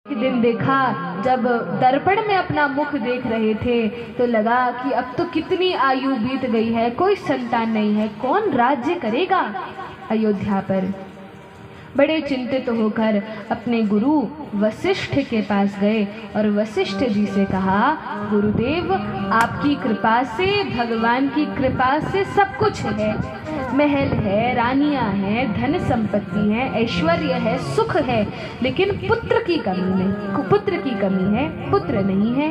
एक दिन देखा, जब दर्पण में अपना मुख देख रहे थे तो लगा कि अब तो कितनी आयु बीत गई है, कोई संतान नहीं है, कौन राज्य करेगा अयोध्या पर। बड़े चिंतित होकर अपने गुरु वशिष्ठ के पास गए और वशिष्ठ जी से कहा, गुरुदेव आपकी कृपा से, भगवान की कृपा से सब कुछ है, महल है, रानियां हैं, धन संपत्ति है, ऐश्वर्य है, सुख है, लेकिन पुत्र की कमी नहीं, पुत्र की कमी है, पुत्र नहीं है।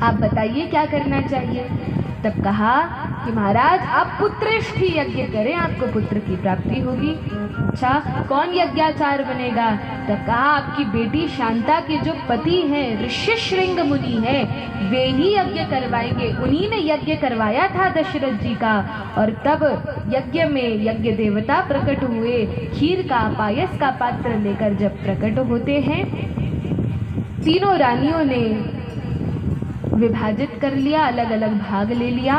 आप बताइए क्या करना चाहिए। तब कहा कि महाराज आप पुत्रेष्ठ यज्ञ करें, आपको पुत्र की प्राप्ति होगी। अच्छा, कौन यज्ञाचार बनेगा। तब कहा आपकी बेटी शांता के जो पति हैं ऋष्यशृंग मुनि हैं, वे ही यज्ञ करवाएंगे। उन्हीं ने यज्ञ करवाया था दशरथ जी का, और तब यज्ञ में यज्ञ देवता प्रकट हुए, खीर का, पायस का पात्र लेकर जब प्रकट होते हैं, तीनों रानियों ने विभाजित कर लिया, अलग अलग भाग ले लिया,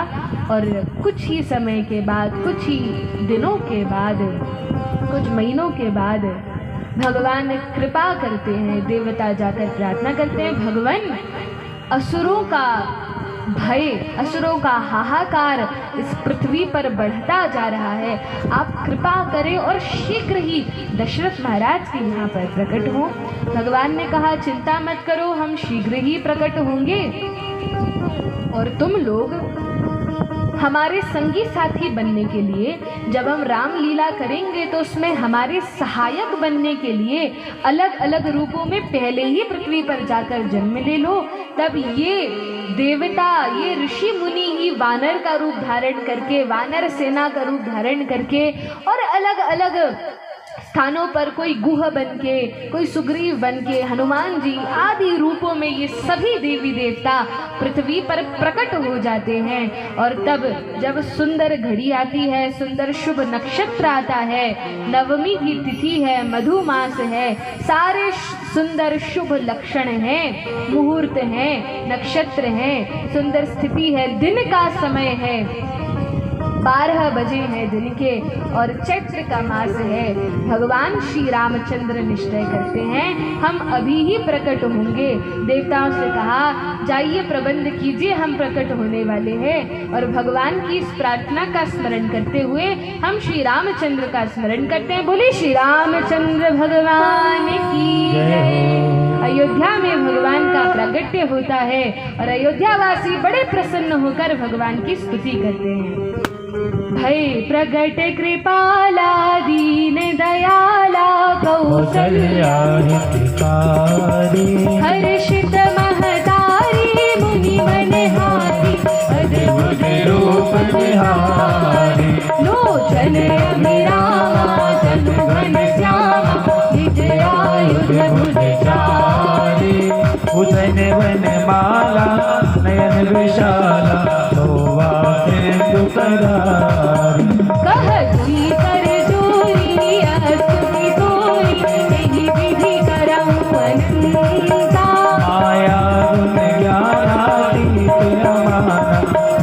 और कुछ ही समय के बाद, कुछ ही दिनों के बाद, कुछ महीनों के बाद भगवान कृपा करते हैं, देवता जाकर प्रार्थना करते हैं, भगवान असुरों का भय, असुरों का हाहाकार इस पृथ्वी पर बढ़ता जा रहा है, आप कृपा करें और शीघ्र ही दशरथ महाराज के यहाँ पर प्रकट हो। भगवान ने कहा चिंता मत करो, हम शीघ्र ही प्रकट होंगे, और तुम लोग हमारे संगी साथी बनने के लिए, जब हम रामलीला करेंगे तो उसमें हमारे सहायक बनने के लिए अलग अलग रूपों में पहले ही पृथ्वी पर जाकर जन्म ले लो। तब ये देवता, ये ऋषि मुनि ही वानर का रूप धारण करके, वानर सेना का रूप धारण करके, और अलग अलग स्थानों पर, कोई गुह बन के, कोई सुग्रीव बन के, हनुमान जी आदि रूपों में ये सभी देवी देवता पृथ्वी पर प्रकट हो जाते हैं। और तब जब सुंदर घड़ी आती है, सुंदर शुभ नक्षत्र आता है, नवमी की तिथि है, मधुमास है, सारे सुंदर शुभ लक्षण हैं, मुहूर्त हैं, नक्षत्र हैं, सुंदर स्थिति है, दिन का समय है, 12 बजे हैं दिन के, और चैत्र का मास है। भगवान श्री रामचंद्र निश्चय करते हैं हम अभी ही प्रकट होंगे। देवताओं से कहा जाइए प्रबंध कीजिए, हम प्रकट होने वाले हैं। और भगवान की इस प्रार्थना का स्मरण करते हुए हम श्री रामचंद्र का स्मरण करते हैं। बोले श्री रामचंद्र भगवान की जय। अयोध्या में भगवान का प्रागट्य होता है और अयोध्यावासी बड़े प्रसन्न होकर भगवान की स्तुति करते हैं। भय प्रगट कृपाला, दीन दयाला, कौसल्या हितकारी, हर्षित महतारी, मुनि मनहारी, अद्भुत रूप बिहारी, लोचन अभिरामा, तनु घन श्यामा, निज आयुध भुज चारी, उदयन वन माला, नयन विशाला, कहती कर जोरी, स्तुति तोरी, यही विधि करऊं अनंता, माया गुण ज्ञानातीत रमाना,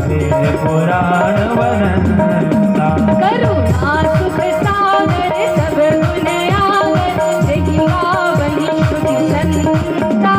वेद पुराण वनंता, करुणा सुख सागर, सब गुण आगर, यही गावहि श्रुति संता,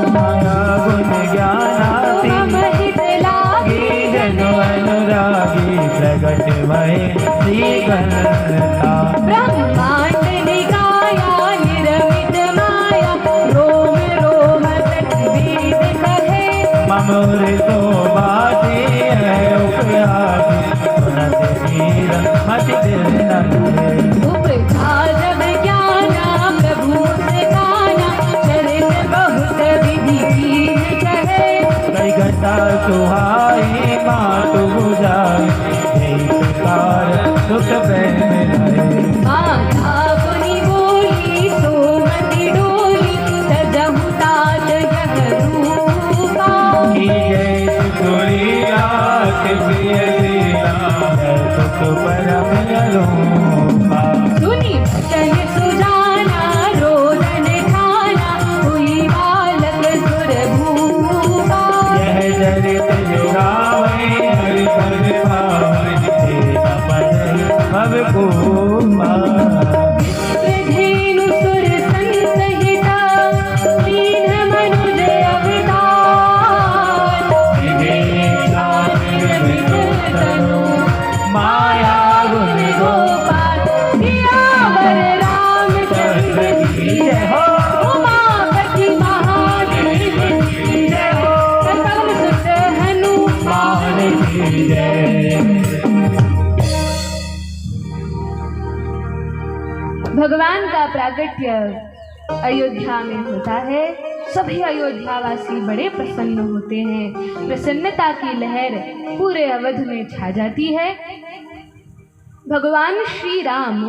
माया गुण ज्ञानातीत हित लागे, जन अनुरागी, प्रगट भय श्री घनता, ब्रह्मांड निगाया, निर्मित माया, रोम रोम तद्वेद कहे, ममोर तो बाती है उपयागी, सुनत वीर मति दिल न करे, उपजा जब ज्ञाना, प्रभु से गाना, चरित बहुत विधि कीन कहे, कई घटा सुहाई मातु बुझाई, यही प्रकार सुख बहन रहे, माता पुनि बोली, सोमति डोली, सजहु तात जग रूपा, की जय सुरिया के प्रिय लीला, सुख परम रूपा, सुनि वचन सुजाना, रोदन खाना, हुई बालक सुर भूपा, यह चरित जुगाव प्राकट्य अयोध्या में होता है, सभी अयोध्यावासी बड़े प्रसन्न होते हैं। प्रसन्नता की लहर पूरे अवध में छा जाती है। भगवान श्री राम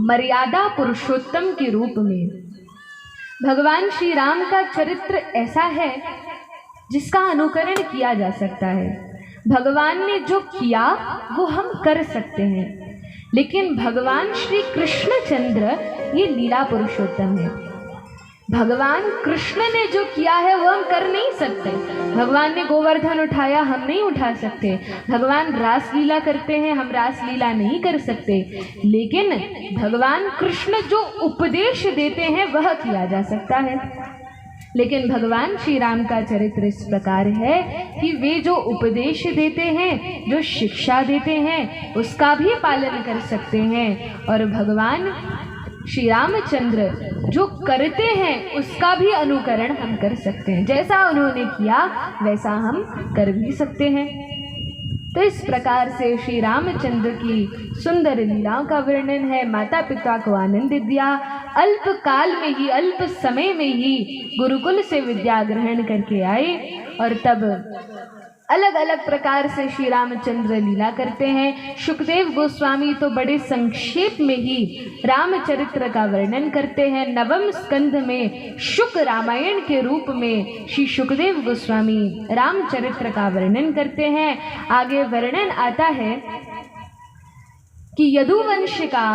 मर्यादा पुरुषोत्तम के रूप में, भगवान श्री राम का चरित्र ऐसा है जिसका अनुकरण किया जा सकता है। भगवान ने जो किया वो हम कर सकते हैं, लेकिन भगवान श्री कृष्णचंद्र ये लीला पुरुषोत्तम है। भगवान कृष्ण ने जो किया है वो हम कर नहीं सकते। भगवान ने गोवर्धन उठाया, हम नहीं उठा सकते। भगवान रासलीला करते हैं, हम रासलीला नहीं कर सकते। लेकिन भगवान कृष्ण जो उपदेश देते हैं वह किया जा सकता है। लेकिन भगवान श्री राम का चरित्र इस प्रकार है कि वे जो उपदेश देते हैं, जो शिक्षा देते हैं, उसका भी पालन कर सकते हैं। और भगवान श्री रामचंद्र जो करते हैं उसका भी अनुकरण हम कर सकते हैं। जैसा उन्होंने किया वैसा हम कर भी सकते हैं। तो इस प्रकार से श्री रामचंद्र की सुंदर लीलाओं का वर्णन है। माता पिता को आनंद दिया, अल्प काल में ही, अल्प समय में ही गुरुकुल से विद्या ग्रहण करके आए और तब अलग अलग प्रकार से श्री रामचंद्र लीला करते हैं। शुकदेव गोस्वामी तो बड़े संक्षेप में ही रामचरित्र का वर्णन करते हैं। नवम स्कंध में शुक रामायण के रूप में श्री शुकदेव गोस्वामी रामचरित्र का वर्णन करते हैं। आगे वर्णन आता है कि यदुवंश का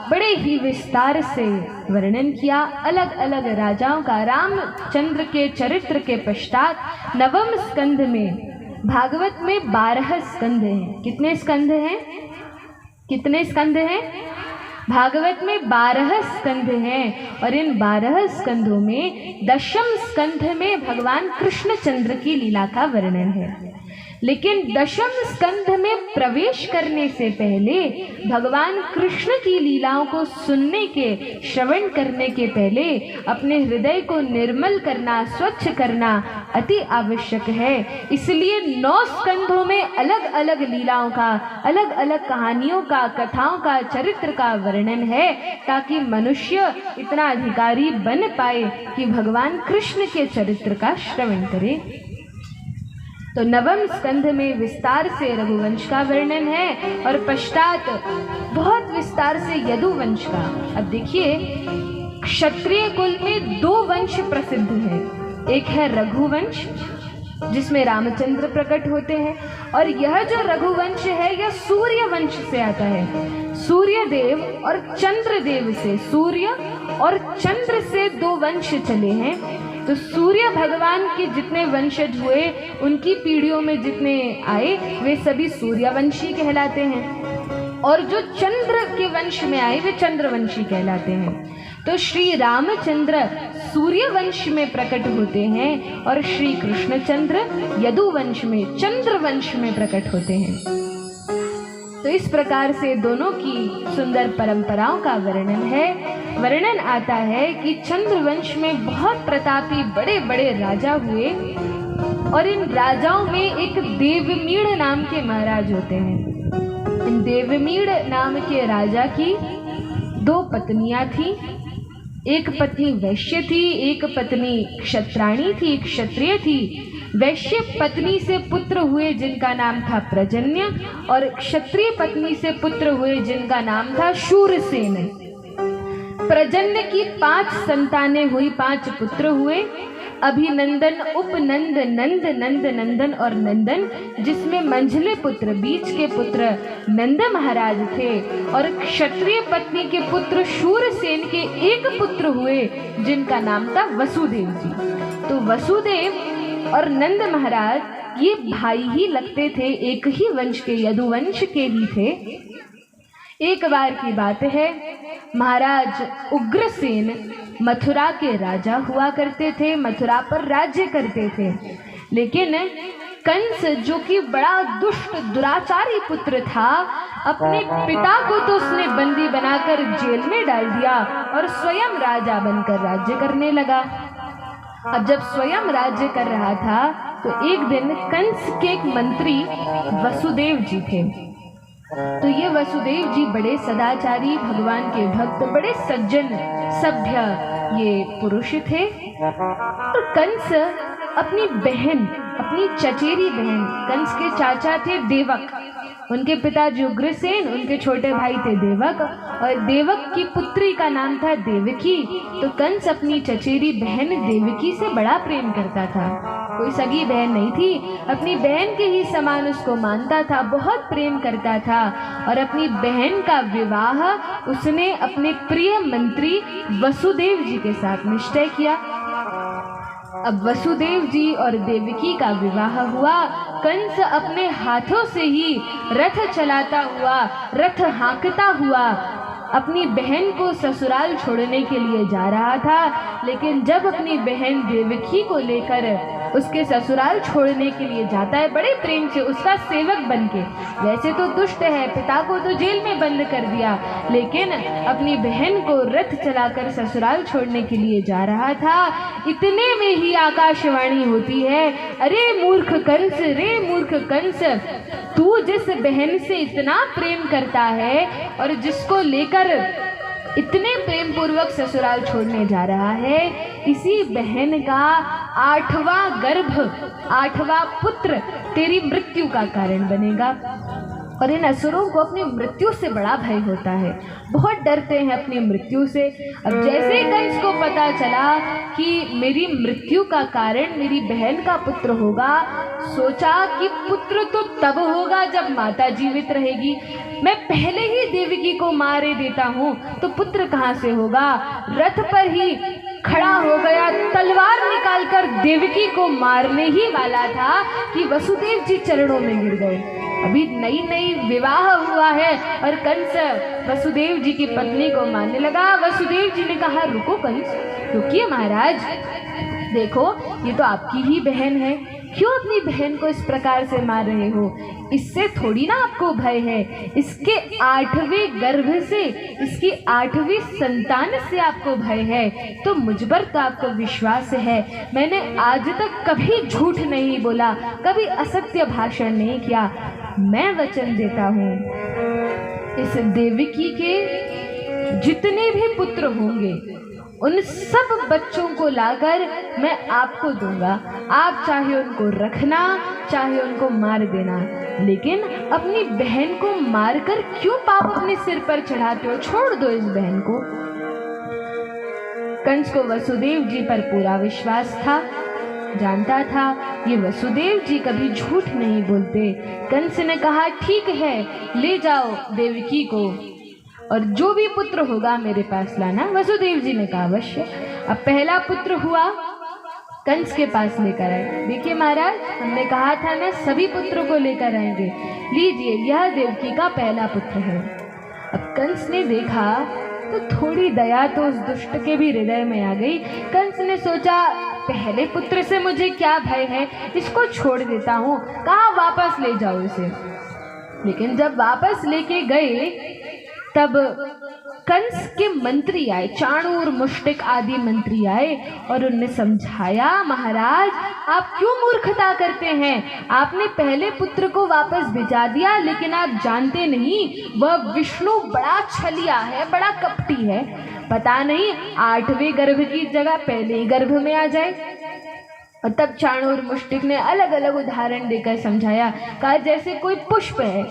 बड़े ही विस्तार से वर्णन किया, अलग अलग राजाओं का। रामचंद्र के चरित्र के पश्चात नवम स्कंध में, भागवत में 12 स्कंध हैं। कितने स्कंध हैं? कितने स्कंध हैं? भागवत में 12 स्कंध हैं और इन 12 स्कंधों में दशम स्कंध में भगवान कृष्णचंद्र की लीला का वर्णन है। लेकिन दशम स्कंध में प्रवेश करने से पहले भगवान कृष्ण की लीलाओं को सुनने के, श्रवण करने के पहले अपने हृदय को निर्मल करना, स्वच्छ करना अति आवश्यक है। इसलिए 9 स्कंधों में अलग अलग लीलाओं का, अलग अलग कहानियों का, कथाओं का, चरित्र का वर्णन है, ताकि मनुष्य इतना अधिकारी बन पाए कि भगवान कृष्ण के चरित्र का श्रवण करे। तो नवम स्कंध में विस्तार से रघुवंश का वर्णन है और पश्चात बहुत विस्तार से यदुवंश का। अब देखिए, क्षत्रिय कुल में 2 वंश प्रसिद्ध हैं। एक है रघुवंश जिसमें रामचंद्र प्रकट होते हैं, और यह जो रघुवंश है यह सूर्य वंश से आता है। सूर्य देव और चंद्र देव से, सूर्य और चंद्र से 2 वंश चले हैं। तो सूर्य भगवान के जितने वंशज हुए, उनकी पीढ़ियों में जितने आए, वे सभी सूर्यवंशी कहलाते हैं, और जो चंद्र के वंश में आए वे चंद्रवंशी कहलाते हैं। तो श्री रामचंद्र सूर्यवंश में प्रकट होते हैं और श्री कृष्णचंद्र यदुवंश में, चंद्रवंश में प्रकट होते हैं। तो इस प्रकार से दोनों की सुंदर परंपराओं का वर्णन है। वर्णन आता है कि चंद्रवंश में बहुत प्रतापी बड़े बड़े राजा हुए, और इन राजाओं में एक देवमीड़ नाम के महाराज होते हैं। इन देवमीड़ नाम के राजा की 2 पत्नियां थीं। एक पत्नी वैश्य थी, एक पत्नी क्षत्राणी थी, क्षत्रिय थी। वैश्य पत्नी से पुत्र हुए जिनका नाम था प्रजन्य, और क्षत्रिय पत्नी से पुत्र हुए जिनका नाम था शूरसेन। प्रजन्य की 5 संतानें हुई, 5 पुत्र हुए। अभिनंदन, उपनंद, नंद, नंद नंदन और नंदन, जिसमें मंझले पुत्र, बीच के पुत्र नंद महाराज थे। और क्षत्रिय पत्नी के पुत्र शूरसेन के एक पुत्र हुए जिनका नाम था वसुदेव जी। तो वसुदेव और नंद महाराज ये भाई ही लगते थे, एक ही वंश के, यदुवंश के ही थे। एक बार की बात है, महाराज उग्रसेन मथुरा के राजा हुआ करते थे, मथुरा पर राज्य करते थे। लेकिन कंस, जो कि बड़ा दुष्ट दुराचारी पुत्र था, अपने पिता को तो उसने बंदी बनाकर जेल में डाल दिया और स्वयं राजा बनकर राज्य करने लगा। अब जब स्वयं राज्य कर रहा था तो एक दिन कंस के एक मंत्री वसुदेव जी थे। तो ये वसुदेव जी बड़े सदाचारी, भगवान के भक्त, बड़े सज्जन सभ्य ये पुरुष थे। और कंस अपनी बहन, अपनी चचेरी बहन, कंस के चाचा थे देवक, उनके पिता उग्रसेन, उनके छोटे भाई थे देवक, और देवक की पुत्री का नाम था देवकी। तो कंस अपनी चचेरी बहन देवकी से बड़ा प्रेम करता था। कोई सगी बहन नहीं थी, अपनी बहन के ही समान उसको मानता था, बहुत प्रेम करता था। और अपनी बहन का विवाह उसने अपने प्रिय मंत्री वसुदेव जी के साथ निश्चय किया। अब वसुदेव जी और देवकी का विवाह हुआ। कंस अपने हाथों से ही रथ चलाता हुआ, रथ हाँकता हुआ अपनी बहन को ससुराल छोड़ने के लिए जा रहा था। लेकिन जब अपनी बहन देवकी को लेकर उसके ससुराल छोड़ने के लिए जाता है, बड़े प्रेम से उसका सेवक बनके, वैसे तो दुष्ट है, पिता को तो जेल में बंद कर दिया, लेकिन अपनी बहन को रथ चलाकर ससुराल छोड़ने के लिए जा रहा था। इतने में ही आकाशवाणी होती है, अरे मूर्ख कंस, रे मूर्ख कंस, तू जिस बहन से इतना प्रेम करता है और जिसको लेकर इतने प्रेम पूर्वक ससुराल छोड़ने जा रहा है, इसी बहन का 8वां गर्भ, 8वां पुत्र तेरी मृत्यु का कारण बनेगा। और इन असुरों को अपनी मृत्यु से बड़ा भय होता है, बहुत डरते हैं अपनी मृत्यु से। अब जैसे कंस को पता चला कि मेरी मृत्यु का कारण मेरी बहन का पुत्र होगा, सोचा कि पुत्र तो तब होगा जब माता जीवित रहेगी, मैं पहले ही देवकी को मारे देता हूँ तो पुत्र कहाँ से होगा। रथ पर ही खड़ा हो गया, तलवार निकालकर देवकी को मारने ही वाला था कि वसुदेव जी चरणों में गिर गए। अभी नई नई विवाह हुआ है और कंस वसुदेव जी की पत्नी को मारने लगा। वसुदेव जी ने कहा, रुको कंस, रुकिए महाराज, देखो ये तो आपकी ही बहन है, क्यों अपनी बहन को इस प्रकार से मार रहे हो? इससे थोड़ी ना आपको भय है, इसके 8वें गर्भ से, इसकी 8वीं संतान से आपको भय है। तो मुझ पर तो आपको विश्वास है, मैंने आज तक कभी झूठ नहीं बोला, कभी असत्य भाषण नहीं किया। मैं वचन देता हूँ, इस देवकी के जितने भी पुत्र होंगे उन सब बच्चों को लाकर मैं आपको दूंगा। आप चाहे उनको रखना, चाहे उनको मार देना, लेकिन अपनी बहन को मारकर क्यों पाप अपने सिर पर चढ़ाते हो? छोड़ दो इस बहन को। कंस को वसुदेव जी पर पूरा विश्वास था, जानता था ये वसुदेव जी कभी झूठ नहीं बोलते। कंस ने कहा, ठीक है, ले जाओ देवकी को और जो भी पुत्र होगा मेरे पास लाना। वसुदेव जी ने कहा, अवश्य। अब पहला पुत्र हुआ, कंस के पास लेकर आए। देखिए महाराज, हमने कहा था ना सभी पुत्रों को लेकर आएंगे, लीजिए यह देवकी का पहला पुत्र है। अब कंस ने देखा तो थोड़ी दया तो उस दुष्ट के भी हृदय में आ गई। कंस ने सोचा, पहले पुत्र से मुझे क्या भय है, इसको छोड़ देता हूँ। कहा, वापस ले जाओ इसे। लेकिन जब वापस लेके गए तब कंस के मंत्री आए, चाणूर, मुष्टिक आदि मंत्री आए और उनने समझाया, महाराज आप क्यों मूर्खता करते हैं? आपने पहले पुत्र को वापस भिजा दिया, लेकिन आप जानते नहीं वह विष्णु बड़ा छलिया है, बड़ा कपटी है। पता नहीं 8वें गर्भ की जगह पहले ही गर्भ में आ जाए। और तब चाणूर मुष्टिक ने अलग अलग उदाहरण देकर समझाया। कहा, जैसे कोई पुष्प है,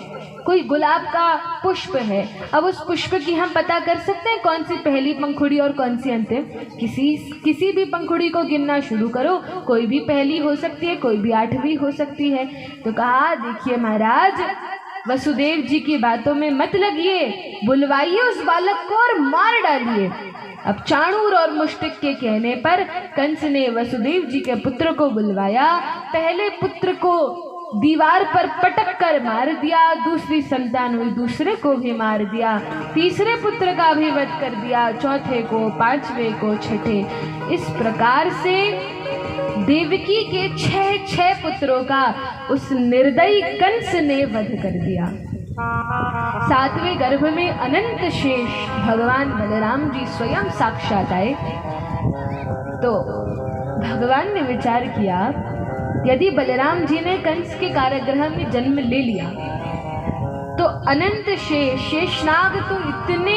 कोई गुलाब का पुष्प है, अब उस पुष्प की हम पता कर सकते हैं कौन सी पहली पंखुड़ी और कौन सी अंतिम? किसी भी पंखुड़ी को गिनना शुरू करो, कोई भी पहली हो सकती है, कोई भी 8वीं हो सकती है। तो कहा, देखिए महाराज, वसुदेव जी की बातों में मत लगिए, बुलवाइए उस बालक को और मार डालिए। अब चाणूर और मुष्टिक के कहने पर कंस ने वसुदेव जी के पुत्र को बुलवाया। पहले पुत्र को दीवार पर पटक कर मार दिया, दूसरी संतान हुई दूसरे को भी मार दिया, तीसरे पुत्र का भी वध कर दिया, चौथे को, 5वें को, छठे। इस प्रकार से देवकी के 6 पुत्रों का उस निर्दयी कंस ने वध कर दिया। 7वें गर्भ में अनंत शेष भगवान बलराम जी स्वयं साक्षात आए। तो भगवान ने विचार किया, यदि बलराम जी ने कंस के कारागृह में जन्म ले लिया तो अनंत शेषनाग तो इतने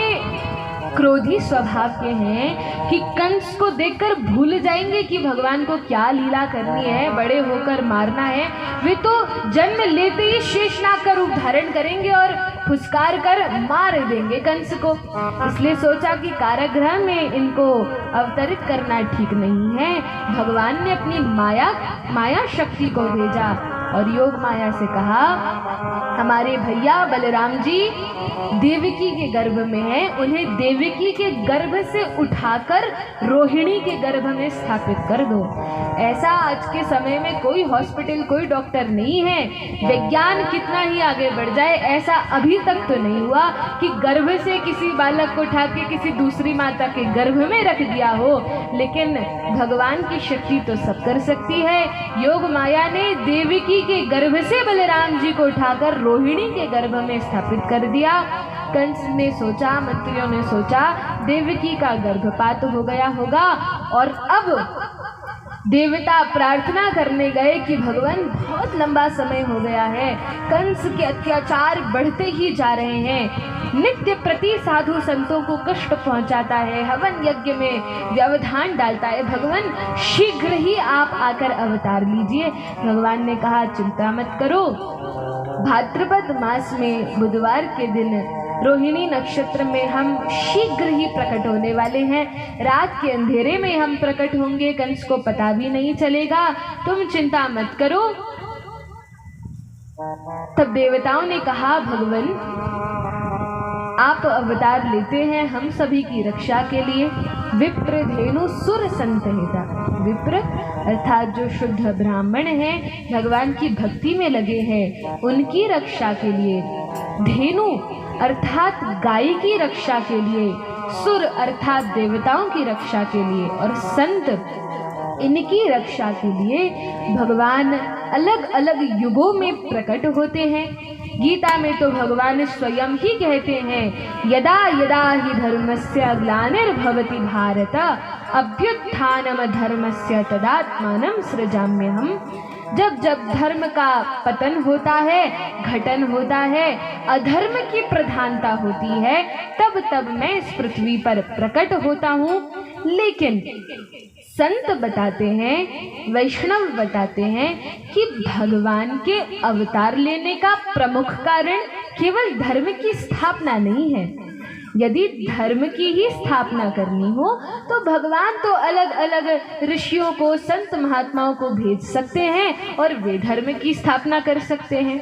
क्रोधी स्वभाव के हैं कि कंस को देखकर भूल जाएंगे कि भगवान को क्या लीला करनी है, बड़े होकर मारना है। वे तो जन्म लेते ही शेषनाग का रूप धारण करेंगे और फुसकार कर मार देंगे कंस को। इसलिए सोचा कि कारागृह में इनको अवतरित करना ठीक नहीं है। भगवान ने अपनी माया शक्ति को भेजा और योग माया से कहा, हमारे भैया बलराम जी देवकी के गर्भ में हैं, उन्हें देवकी के गर्भ से उठाकर रोहिणी के गर्भ में स्थापित कर दो। ऐसा आज के समय में कोई हॉस्पिटल, कोई डॉक्टर नहीं है। विज्ञान कितना ही आगे बढ़ जाए, ऐसा अभी तक तो नहीं हुआ कि गर्भ से किसी बालक को उठा के किसी दूसरी माता के गर्भ में रख दिया हो। लेकिन भगवान की शक्ति तो सब कर सकती है। योग माया ने देवकी के गर्भ से बलराम जी को उठाकर रोहिणी के गर्भ में स्थापित कर दिया। कंस ने सोचा, मंत्रियों ने सोचा, देवकी का गर्भपात हो गया होगा और अब देवता प्रार्थना करने गए कि भगवान बहुत लंबा समय हो गया है, कंस के अत्याचार बढ़ते ही जा रहे हैं, नित्य प्रति साधु संतों को कष्ट पहुंचाता है, हवन यज्ञ में व्यवधान डालता है, भगवान शीघ्र ही आप आकर अवतार लीजिए। भगवान ने कहा, चिंता मत करो, भाद्रपद मास में बुधवार के दिन रोहिणी नक्षत्र में हम शीघ्र ही प्रकट होने वाले हैं। रात के अंधेरे में हम प्रकट होंगे, कंस को पता भी नहीं चलेगा, तुम चिंता मत करो। तब देवताओं ने कहा, भगवान आप अवतार लेते हैं हम सभी की रक्षा के लिए। विप्र धेनु सुर संतहिता, विप्र अर्थात जो शुद्ध ब्राह्मण हैं, भगवान की भक्ति में लगे हैं, उनकी रक्षा के लिए, धेनु अर्थात गाय की रक्षा के लिए, सुर अर्थात देवताओं की रक्षा के लिए और संत इनकी रक्षा के लिए भगवान अलग अलग युगों में प्रकट होते हैं। गीता में तो भगवान स्वयं ही कहते हैं, यदा यदा हि धर्मस्य ग्लानिर्भवति भारत अभ्युत्थानम धर्मस्य तदात्मानं सृजाम्यहम्। जब जब धर्म का पतन होता है, घटन होता है, अधर्म की प्रधानता होती है, तब तब मैं इस पृथ्वी पर प्रकट होता हूँ। लेकिन संत बताते हैं, वैष्णव बताते हैं कि भगवान के अवतार लेने का प्रमुख कारण केवल धर्म की स्थापना नहीं है। यदि धर्म की ही स्थापना करनी हो तो भगवान तो अलग अलग ऋषियों को, संत महात्माओं को भेज सकते हैं और वे धर्म की स्थापना कर सकते हैं।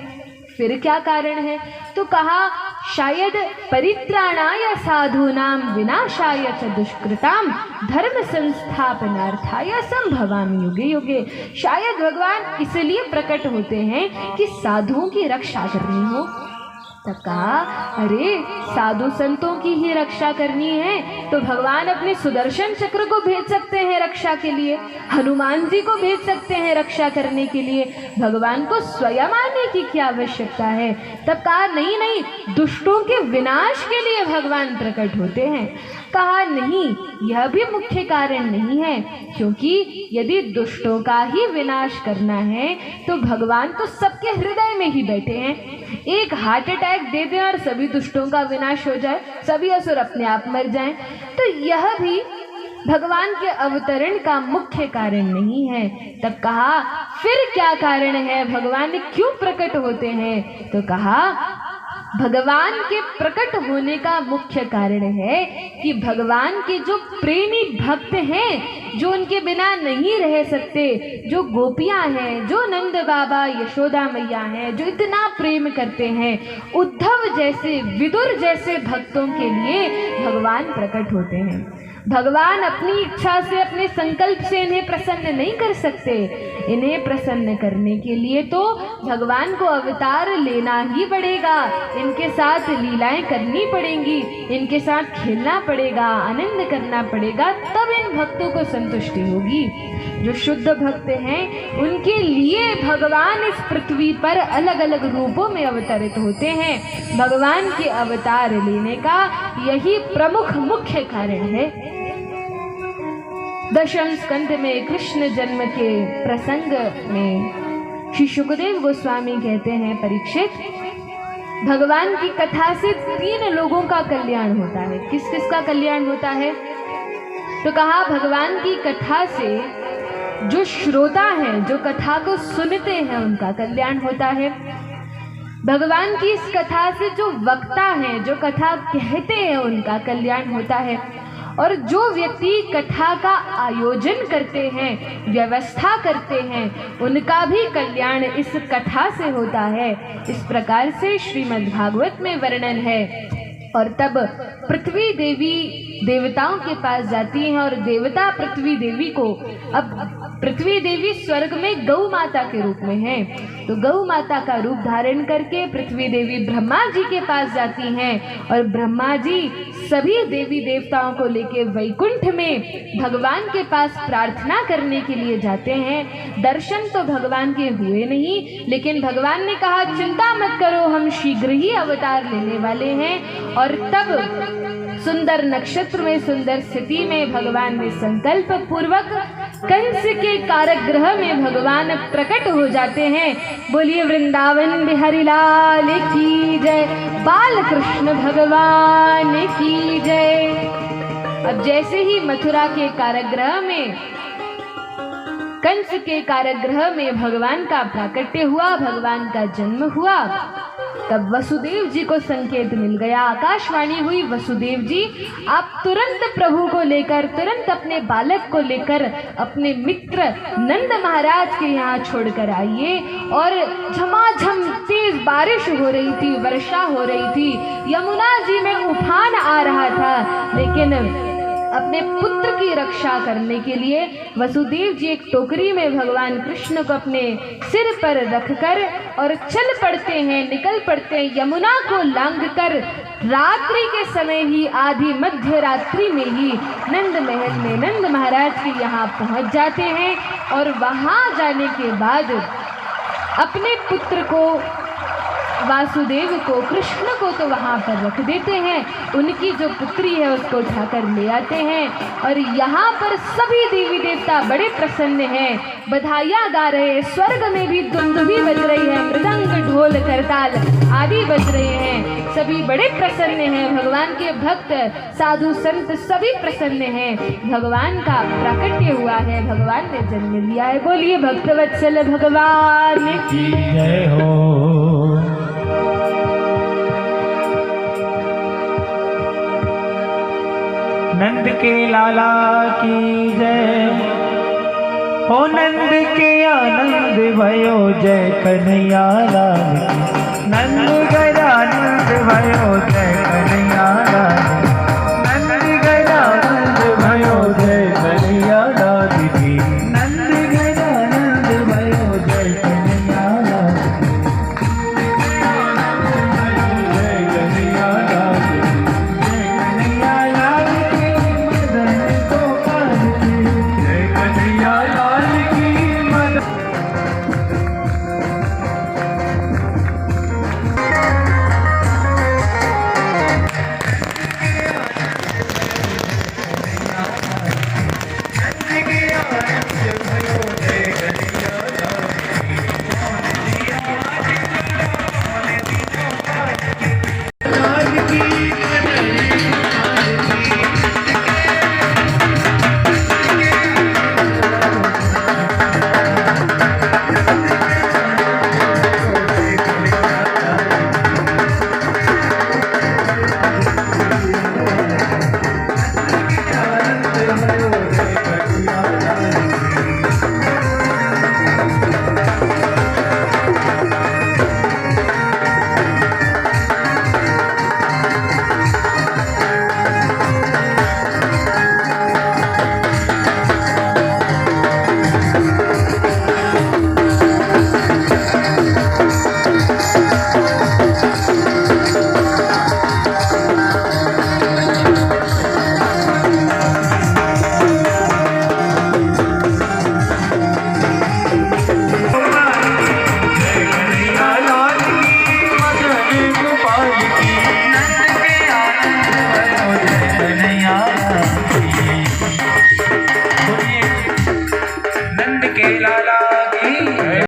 फिर क्या कारण है? तो कहा, शायद परित्राणाय साधूनां विनाशाय च दुष्कृतां धर्म संस्थापनार्थाय संभवामि युगे युगे। शायद भगवान इसलिए प्रकट होते हैं कि साधुओं की रक्षा करनी हो। तब कहा, अरे साधु संतों की ही रक्षा करनी है तो भगवान अपने सुदर्शन चक्र को भेज सकते हैं रक्षा के लिए, हनुमान जी को भेज सकते हैं रक्षा करने के लिए, भगवान को स्वयं आने की क्या आवश्यकता है? तब कहा, नहीं नहीं, दुष्टों के विनाश के लिए भगवान प्रकट होते हैं। कहा, नहीं, यह भी मुख्य कारण नहीं है, क्योंकि यदि दुष्टों का ही विनाश करना है तो भगवान तो सबके हृदय में ही बैठे हैं। एक हार्ट अटैक दे दें और सभी दुष्टों का विनाश हो जाए, सभी असुर अपने आप मर जाएं, तो यह भी भगवान के अवतरण का मुख्य कारण नहीं है। तब कहा, फिर क्या कारण है? भगवान क्यों प्रकट होते हैं? तो कहा, भगवान के प्रकट होने का मुख्य कारण है कि भगवान के जो प्रेमी भक्त हैं, जो उनके बिना नहीं रह सकते, जो गोपियां हैं, जो नंद बाबा यशोदा मैया हैं, जो इतना प्रेम करते हैं, उद्धव जैसे, विदुर जैसे भक्तों के लिए भगवान प्रकट होते हैं। भगवान अपनी इच्छा से, अपने संकल्प से इन्हें प्रसन्न नहीं कर सकते। इन्हें प्रसन्न करने के लिए तो भगवान को अवतार लेना ही पड़ेगा, इनके साथ लीलाएं करनी पड़ेंगी, इनके साथ खेलना पड़ेगा, आनंद करना पड़ेगा, तब इन भक्तों को संतुष्टि होगी। जो शुद्ध भक्त हैं उनके लिए भगवान इस पृथ्वी पर अलग अलग रूपों में अवतरित होते हैं। भगवान के अवतार लेने का यही प्रमुख मुख्य कारण है। दशम स्कंद में कृष्ण जन्म के प्रसंग में श्री सुखदेव गोस्वामी कहते हैं, परीक्षित, भगवान की कथा से 3 लोगों का कल्याण होता है। किस किस का कल्याण होता है? तो कहा भगवान की कथा से जो श्रोता हैं, जो कथा को सुनते हैं, उनका कल्याण होता है। भगवान की इस कथा से जो वक्ता हैं, जो कथा कहते हैं, उनका कल्याण होता है। और जो व्यक्ति कथा का आयोजन करते हैं, व्यवस्था करते हैं, उनका भी कल्याण इस कथा से होता है। इस प्रकार से श्रीमद् भागवत में वर्णन है। और तब पृथ्वी देवी देवताओं के पास जाती हैं और देवता पृथ्वी देवी को, अब पृथ्वी देवी स्वर्ग में गौ माता के रूप में है, तो गौ माता का रूप धारण करके पृथ्वी देवी ब्रह्मा जी के पास जाती हैं और ब्रह्मा जी सभी देवी देवताओं को लेके वैकुंठ में भगवान के पास प्रार्थना करने के लिए जाते हैं। दर्शन तो भगवान के हुए नहीं, लेकिन भगवान ने कहा चिंता मत करो, हम शीघ्र ही अवतार लेने वाले हैं। और तब सुंदर नक्षत्र में, सुंदर स्थिति में भगवान ने संकल्प पूर्वक कंस के कारागृह में भगवान प्रकट हो जाते हैं। बोलिए वृंदावन बिहारी लाल की जय, बाल कृष्ण भगवान की जय। अब जैसे ही मथुरा के कारागृह में, कंस के कारागृह में भगवान का प्राकट्य हुआ, भगवान का जन्म हुआ, तब वसुदेव जी को संकेत मिल गया, आकाशवाणी हुई, वसुदेव जी आप तुरंत प्रभु को लेकर, तुरंत अपने बालक को लेकर अपने मित्र नंद महाराज के यहाँ छोड़कर आइए। और झमाझम तेज बारिश हो रही थी, वर्षा हो रही थी, यमुना जी में उफान आ रहा था, लेकिन अपने पुत्र की रक्षा करने के लिए वसुदेव जी एक टोकरी में भगवान कृष्ण को अपने सिर पर रखकर और चल पड़ते हैं, निकल पड़ते हैं, यमुना को लांघकर रात्रि के समय ही, आधी मध्य रात्रि में ही नंद महल में नंद महाराज के यहाँ पहुँच जाते हैं। और वहाँ जाने के बाद अपने पुत्र को, वासुदेव को, कृष्ण को तो वहाँ पर रख देते हैं, उनकी जो पुत्री है उसको उठाकर ले आते हैं। और यहाँ पर सभी देवी देवता बड़े प्रसन्न हैं, बधाइयाँ गा रहे हैं, स्वर्ग में भी दुंदुभी बज रही है, मृदंग ढोल करताल आदि बज रहे हैं, सभी बड़े प्रसन्न हैं। भगवान के भक्त, साधु संत सभी प्रसन्न हैं, भगवान का प्राकट्य हुआ है, भगवान ने जन्म लिया है। बोलिए भक्तवत्सल भगवान की जय हो। नंद के लाला की जय हो, नंद के आनंद भयो जय कन्हैया लाल की, नंद गजानंद भयो जय कन्हैया लाल की, नंद गजानंद भयो जय कन्हैया लाल की, नंद